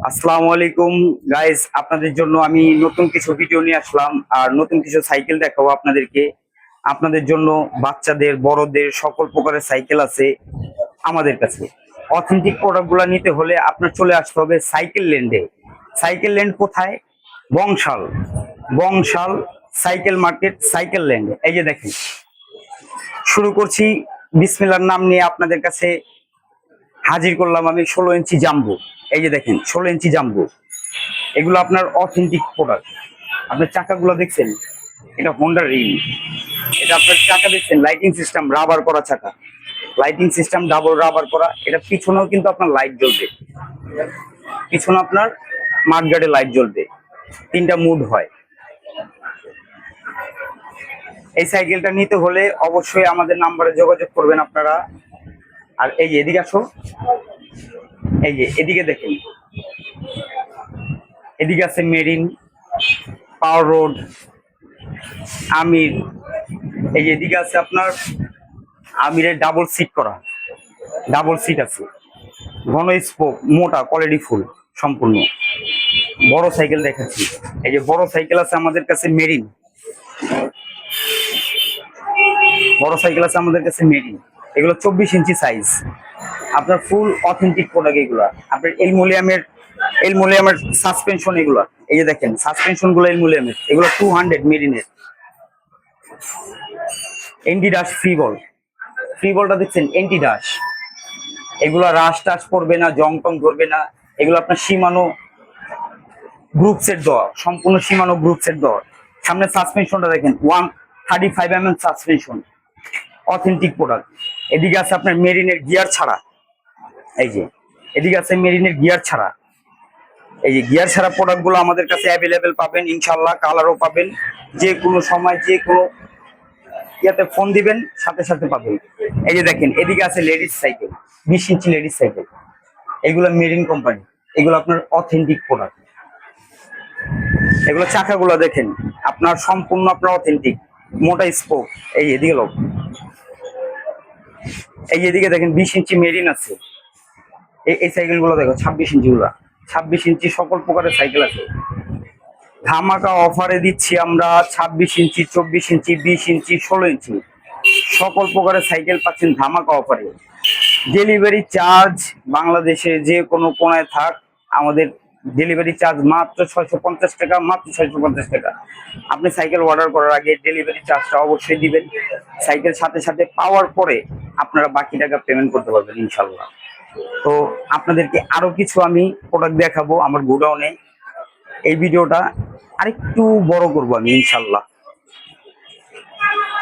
আসসালামু আলাইকুম গাইস, আপনাদের জন্য আমি নতুন কিছু ভিডিও নিয়ে আসলাম আর নতুন কিছু সাইকেল দেখাবো আপনাদেরকে। আপনাদের জন্য বাচ্চাদের বড়দের সকল প্রকারের সাইকেল আছে আমাদের কাছে। অথেন্টিক প্রোডাক্টগুলো নিতে হলে আপনার চলে আসতে হবে সাইকেল ল্যান্ডে। সাইকেল ল্যান্ড কোথায়? Bangshal. Bangshal cycle market, cycle land. এই যে দেখেন, শুরু করছি বিসমিল্লাহর নাম নিয়ে। আপনাদের কাছে হাজির করলাম আমি 16 ইঞ্চি জাম্বো। এই যে দেখেন 16 ইঞ্চি জাম্বো, এগুলো আপনার অথেন্টিক প্রোডাক্ট। আপনার চাকাগুলো দেখছেন, এটা হোন্ডা রিম। এটা আপনার চাকা দেখছেন, লাইটিং সিস্টেম রাবার করা চাকা, লাইটিং সিস্টেম ডাবল রাবার করা। এটা পিছনেও কিন্তু আপনার লাইট জ্বলবে, পিছনে আপনার মাঠগার্ডে লাইট জ্বলবে, 3টা মুড হয়। এই সাইকেলটা নিতে হলে অবশ্যই আমাদের নাম্বারে যোগাযোগ করবেন আপনারা। আর এই যে এদিকে আসো, এই যে এদিকে দেখেন, এদিকে আছে মেরিন, পাওয়ার রোড, আমির। এই যে এদিকে আছে আপনার আমিরের ডাবল সিট করা, ডাবল সিট আছে, ঘন স্পোক, মোটা, কোয়ালিটি ফুল সম্পূর্ণ। বড় সাইকেল দেখাচ্ছি, এই যে বড় সাইকেল আছে আমাদের কাছে মেরিন, বড় সাইকেল আছে আমাদের কাছে মেরিন। এগুলো 24 ইঞ্চি সাইজ, আপনার ফুল অথেন্টিক প্রোডাক্ট। এগুলা আপনার এলমুলিয়ামের সাসপেনশন। এগুলা এই যে দেখেন সাসপেনশন গুলো এলমুলিয়ামের, এগুলো 200 মেরিনের। এনটি ডাশ ফ্রি বল, ফ্রি বলটা দেখছেন এনটি ডাশ। এগুলো রাশ টাশ পড়বে না, জং টং ধরবে না। এগুলো আপনার সীমানো গ্রুপ সেট দেওয়া, সম্পূর্ণ সীমানো গ্রুপ সেট দেওয়া। সামনে সাসপেনশনটা দেখেন 135 mm সাসপেনশন, অথেন্টিক প্রোডাক্ট। এদিকে আছে আপনার মেরিনের গিয়ার ছাড়া, এই যে এদিকে আছে মেরিনের গিয়ার ছাড়া। এই যে গিয়ার ছাড়া প্রোডাক্ট গুলো আমাদের কাছে অ্যাভেলেবেল পাবেন ইনশাল্লাহ, কালারও পাবেন। যে কোনো সময় যে কোনো ইয়াতে ফোন দিবেন, সাথে সাথে পাবেন। এই যে দেখেন এদিকে আছে লেডিস সাইকেল, 20 ইঞ্চি লেডিস সাইকেল। এগুলো মেরিন কোম্পানি, এগুলো আপনার অথেন্টিক প্রোডাক্ট। এগুলো চাকাগুলো দেখেন আপনার সম্পূর্ণ আপনার অথেন্টিক, মোটা স্পোক। এই এদিকে লোক, এই এদিকে দেখেন 20 ইঞ্চি মেরিন আছে। এই সাইকেল গুলো দেখো 26 ইঞ্চি গুলা, 26 ইঞ্চি সকল প্রকারের সাইকেল আছে। ধামাকা অফারে দিচ্ছি আমরা 26 ইঞ্চি, 24 ইঞ্চি, 20 ইঞ্চি, 16 ইঞ্চি সকল প্রকারের সাইকেল পাচ্ছেন ধামাকা অফারে। ডেলিভারি চার্জ বাংলাদেশে যে কোনো কোনায় থাক, আমাদের ডেলিভারি চার্জ মাত্র 650 টাকা, মাত্র 650 টাকা। আপনি সাইকেল অর্ডার করার আগে ডেলিভারি চার্জটা অবশ্যই দিবেন। সাইকেল সাথে সাথে পাওয়ার পরে আপনারা বাকি টাকা পেমেন্ট করতে পারবেন ইনশাল্লাহ। তো আপনাদেরকে আরো কিছু আমি প্রোডাক্ট দেখাবো আমার গোডাউনে। এই ভিডিওটা আরেকটু বড় করবো আমি ইনশাল্লাহ।